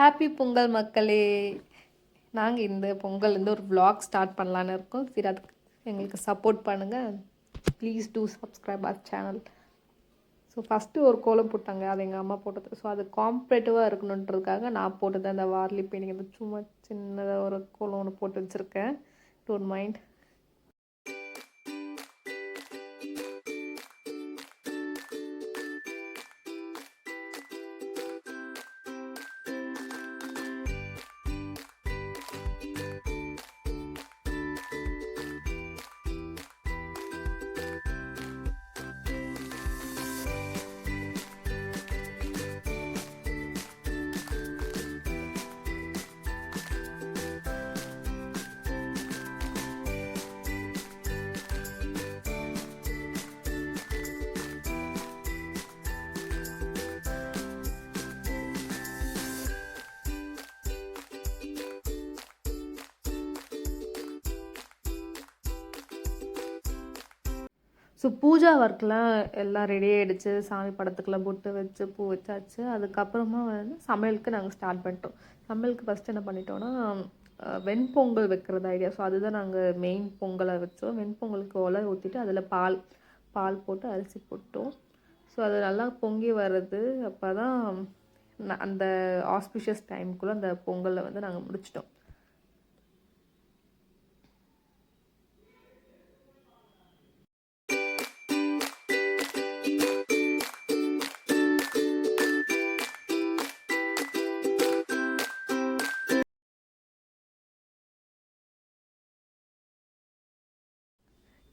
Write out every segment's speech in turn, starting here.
Happy Pongal மக்களே! நாங்க இந்த பொங்கல் ஒரு vlog ஸ்டார்ட் பண்ணலான்னு இருக்கோம். சரி அதுக்கு எங்களுக்கு சப்போர்ட் பண்ணுங்க. Please do subscribe our channel. So first ஒரு கோலம் போட்டாங்க. அது எங்கள் அம்மா போட்டது. ஸோ அது காம்பேட்டிவாக இருக்கணுன்றதுக்காக நான் போட்டது அந்த வார்லி பெயிண்டிங் சும்மா சின்னதாக ஒரு கோலம் ஒன்று போட்டு வச்சுருக்கேன். Don't mind. ஸோ பூஜா ஒர்க்லாம் எல்லாம் ரெடி ஆகிடுச்சு. சாமி படத்துக்கெல்லாம் பொட்டு வச்சு பூ வச்சாச்சு. அதுக்கப்புறமா சமையலுக்கு நாங்கள் ஸ்டார்ட் பண்ணிட்டோம். சமையலுக்கு ஃபஸ்ட்டு என்ன பண்ணிட்டோன்னா வெண்பொங்கல் வைக்கிறது ஐடியா. ஸோ அதுதான் நாங்கள் மெயின் பொங்கலை வச்சோம். வெண்பொங்கலுக்கு ஒலை ஊற்றிட்டு அதில் பால் போட்டு அரிசி போட்டோம். ஸோ அது நல்லா பொங்கி வருது. அப்போ தான் அந்த ஆஸ்பிஷியஸ் டைமுக்குள்ளே அந்த பொங்கலை நாங்கள் முடிச்சிட்டோம்.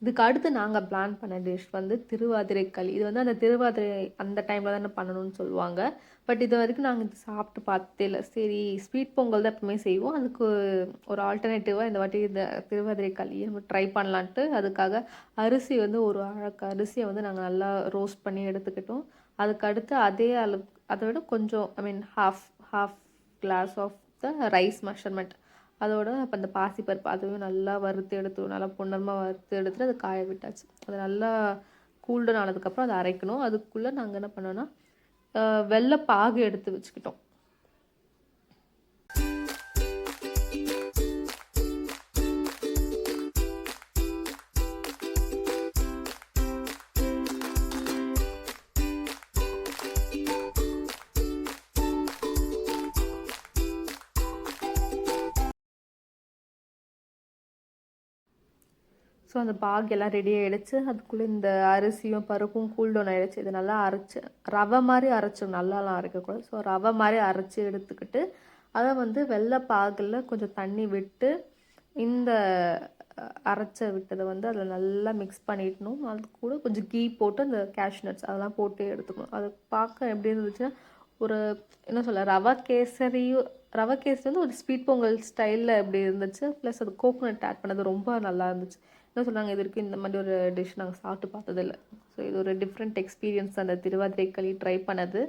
இதுக்கு அடுத்து நாங்கள் பிளான் பண்ண டிஷ் திருவாதிரை களி. இது அந்த திருவாதிரை அந்த டைமில் தானே பண்ணணும்னு சொல்லுவாங்க. பட் இது வரைக்கும் நாங்கள் இது சாப்பிட்டு பார்த்தே இல்லை. சரி, ஸ்வீட் பொங்கல் தான் எப்பவுமே செய்வோம். அதுக்கு ஒரு ஆல்டர்னேட்டிவாக இந்த வாட்டி இந்த திருவாதிரை களியை நம்ம ட்ரை பண்ணலான்ட்டு அதுக்காக அரிசி ஒரு அழகு அரிசியை நாங்கள் நல்லா ரோஸ்ட் பண்ணி எடுத்துக்கிட்டோம். அதுக்கு அடுத்து அதே அளவு அதை விட கொஞ்சம் half glass of the rice measurement. அதோட அப்போ அந்த பாசிப்பருப்பு அதுவும் நல்லா வறுத்து எடுத்து நல்லா பொன்னரமாக வறுத்து எடுத்துட்டு அதை காய விட்டாச்சு. அது நல்லா கூல்டன் ஆனதுக்கப்புறம் அதை அரைக்கணும். அதுக்குள்ளே நாங்கள் என்ன பண்ணோன்னா வெள்ளை பாகு எடுத்து வச்சுக்கிட்டோம். ஸோ அந்த பாகெல்லாம் ரெடி ஆகிடுச்சு. அதுக்குள்ளே இந்த அரிசியும் பருப்பும் கூல்டவுன் ஆகிடுச்சு. இது நல்லா அரைச்சி ரவை மாதிரி அரைச்சோம். நல்லாலாம் அரைக்கக்கூடாது. ஸோ ரவை மாதிரி அரைச்சி எடுத்துக்கிட்டு அதை வெள்ளை பாகில் கொஞ்சம் தண்ணி விட்டு இந்த அரைச்ச விட்டதை அதில் நல்லா மிக்ஸ் பண்ணிடணும். அது கூட கொஞ்சம் கீ போட்டு அந்த கேஷ்நட்ஸ் அதெல்லாம் போட்டு எடுத்துக்கணும். அது பார்க்க எப்படி இருந்துச்சுன்னா ஒரு என்ன சொல்ல ரவை கேசரி ஒரு ஸ்வீட் பொங்கல் ஸ்டைலில் எப்படி இருந்துச்சு. ப்ளஸ் அது கோகோனட் ஆட் பண்ணது ரொம்ப நல்லா இருந்துச்சு. என்ன சொன்னாங்க, இது வரைக்கும் இந்த மாதிரி ஒரு டிஷ் நாங்கள் சாப்பிட்டு பார்த்ததில்லை. ஸோ இது ஒரு டிஃப்ரெண்ட் எக்ஸ்பீரியன்ஸ் அந்த திருவாதிரை களி ட்ரை பண்ணது.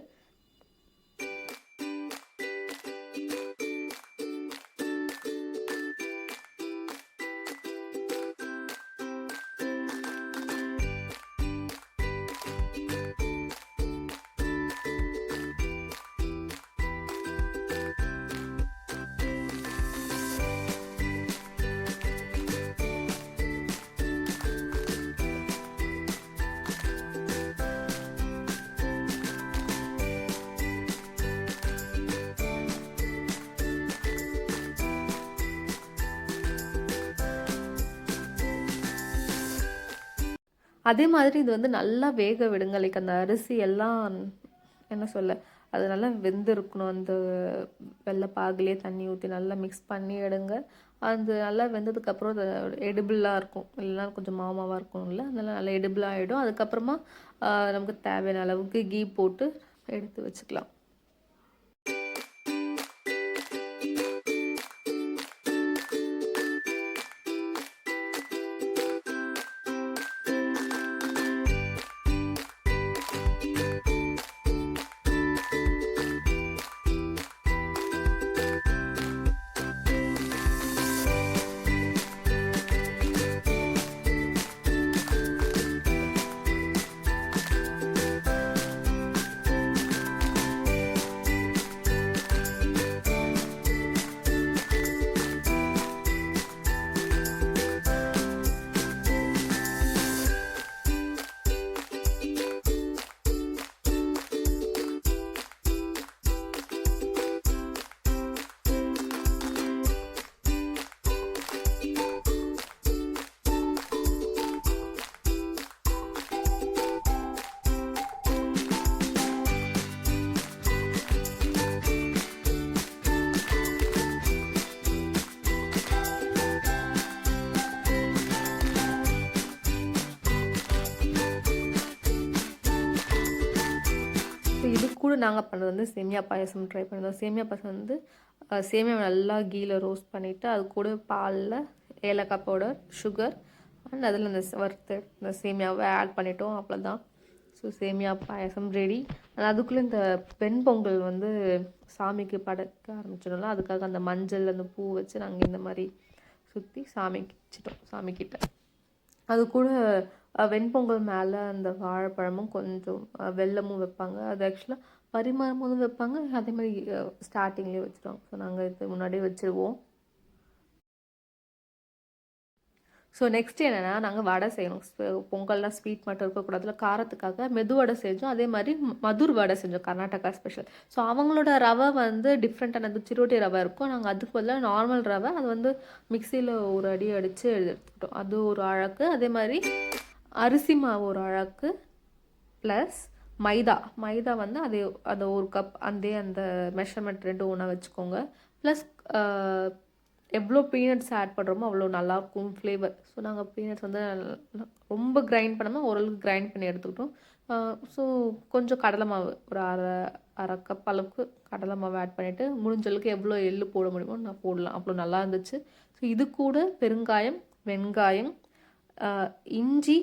அதே மாதிரி இது நல்லா வேக விடுங்க. லைக் அந்த அரிசி எல்லாம் என்ன சொல்ல அது நல்லா வெந்திருக்கணும். அந்த வெள்ளை பாகுலேயே தண்ணி ஊற்றி நல்லா மிக்ஸ் பண்ணி எடுங்க. அது நல்லா வெந்ததுக்கப்புறம் அது எடிபிளாக இருக்கும். இல்லைனா கொஞ்சம் மாவாக இருக்கும்ல, அதெல்லாம் நல்லா எடிபிளாக ஆகிடும். அதுக்கப்புறமா நமக்கு தேவையான அளவுக்கு கீ போட்டு எடுத்து வச்சுக்கலாம். இது கூட நாங்கள் பண்ணுறது வந்து சேமியா பாயசம் ட்ரை பண்ணியிருந்தோம். சேமியா பாயசம் வந்து சேமியாவை நல்லா கீயில் ரோஸ்ட் பண்ணிவிட்டு அது கூட பாலில் ஏலக்காய் பவுடர், சுகர் அண்ட் அதில் இந்த வறுத்து இந்த சேமியாவை ஆட் பண்ணிட்டோம். அவ்வளோதான். ஸோ சேமியா பாயசம் ரெடி. அதுக்குள்ளே இந்த வெண்பொங்கல் வந்து சாமிக்கு படைக்க ஆரம்பிச்சிடலாம். அதுக்காக அந்த மஞ்சள் அந்த பூ வச்சு நாங்கள் இந்த மாதிரி சுற்றி சாமிக்கு வச்சிட்டோம் சாமிக்கிட்ட. அது கூட வெண்பொங்கல் மேலே அந்த வாழைப்பழமும் கொஞ்சம் வெல்லமும் வைப்பாங்க. அது ஆக்சுவலாக பரிமாறும் போதும் வைப்பாங்க, அதே மாதிரி ஸ்டார்டிங்லேயே வச்சுருவாங்க. ஸோ நாங்கள் இது முன்னாடியே வச்சுருவோம். ஸோ நெக்ஸ்ட் என்னென்னா நாங்கள் வடை செய்யணும். பொங்கல்லாம் ஸ்வீட் மட்டும் இருக்கக்கூடாதுல, காரத்துக்காக மெதுவடை செஞ்சோம். அதே மாதிரி மதுர் வடை செஞ்சோம், கர்நாடகா ஸ்பெஷல். ஸோ அவங்களோட ரவை வந்து டிஃப்ரெண்ட்டானது, சிரோட்டி ரவை இருக்கும். நாங்கள் அதுக்கு பதிலாக நார்மல் ரவை அது வந்து மிக்சியில் ஒரு அடி அடித்து எடுத்துக்கிட்டோம். அது ஒரு அழகு. அதே மாதிரி அரிசி மாவு ஒரு அழகு, ப்ளஸ் மைதா வந்து அது ஒரு கப் அந்த மெஷர்மெண்ட் ரெண்டும் ஒன்றா வச்சுக்கோங்க. ப்ளஸ் எவ்வளோ பீனட்ஸ் ஆட் பண்ணுறோமோ அவ்வளோ நல்லாயிருக்கும் ஃப்ளேவர். ஸோ நாங்கள் பீனட்ஸ் வந்து ரொம்ப கிரைண்ட் பண்ணாமல் ஓரளவுக்கு கிரைண்ட் பண்ணி எடுத்துக்கிட்டோம். ஸோ கொஞ்சம் கடலை மாவு ஒரு அரை கப் அளவுக்கு கடலை மாவு ஆட் பண்ணிவிட்டு முடிஞ்சளவுக்கு எவ்வளோ எள்ளு போட முடியுமோ நான் போடலாம். அவ்வளோ நல்லா இருந்துச்சு. ஸோ இது கூட பெருங்காயம், வெங்காயம், இஞ்சி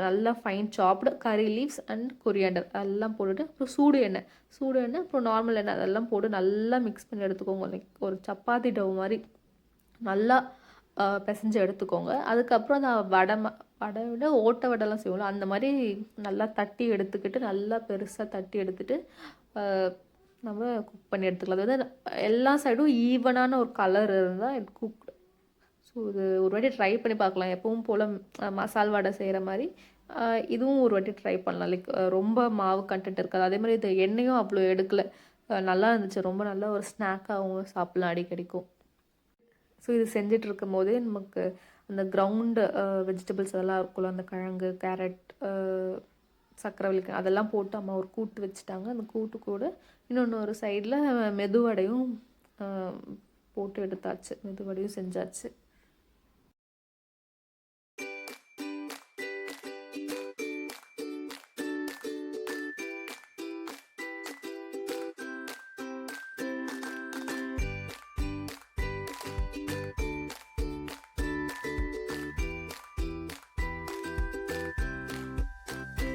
நல்லா ஃபைன் சாப்டு, கறி லீவ்ஸ் அண்ட் கொரியாண்டர் எல்லாம் போட்டுட்டு அப்புறம் சூடு எண்ணெய் அப்புறம் நார்மல் எண்ணெய் அதெல்லாம் போட்டு நல்லா மிக்ஸ் பண்ணி எடுத்துக்கோங்க. ஒரு சப்பாத்தி டவ் மாதிரி நல்லா பிசைஞ்சு எடுத்துக்கோங்க. அதுக்கப்புறம் அந்த வடை விட ஓட்டை வடைலாம் செய்வோம்ல, அந்த மாதிரி நல்லா தட்டி எடுத்துக்கிட்டு நல்லா பெருசாக தட்டி எடுத்துகிட்டு நம்ம குக் பண்ணி எடுத்துக்கலாம். அதாவது எல்லா சைடும் ஈவனான ஒரு கலர் இருந்தால் குக். ஸோ இது ஒரு வாட்டி ட்ரை பண்ணி பார்க்கலாம். எப்பவும் போல் மசால் வடை செய்கிற மாதிரி இதுவும் ஒரு வாட்டி ட்ரை பண்ணலாம். லைக் ரொம்ப மாவு கண்டென்ட் இருக்காது. அதே மாதிரி இது எண்ணெயும் அவ்வளோ எடுக்கலை. நல்லா இருந்துச்சு. ரொம்ப நல்லா ஒரு ஸ்நாக்காகவும் சாப்பிட்லாம் அடிக்கடிக்கும். ஸோ இது செஞ்சுட்டு இருக்கும் போதே நமக்கு அந்த கிரவுண்டு வெஜிடபிள்ஸ் அதெல்லாம் இருக்கும்ல, அந்த கிழங்கு, கேரட், சக்கரவள்ளி அதெல்லாம் போட்டு அம்மா ஒரு கூட்டு வச்சுட்டாங்க. அந்த கூட்டு கூட இன்னொன்று ஒரு சைடில் மெதுவடையும் போட்டு எடுத்தாச்சு. மெதுவடையும் செஞ்சாச்சு.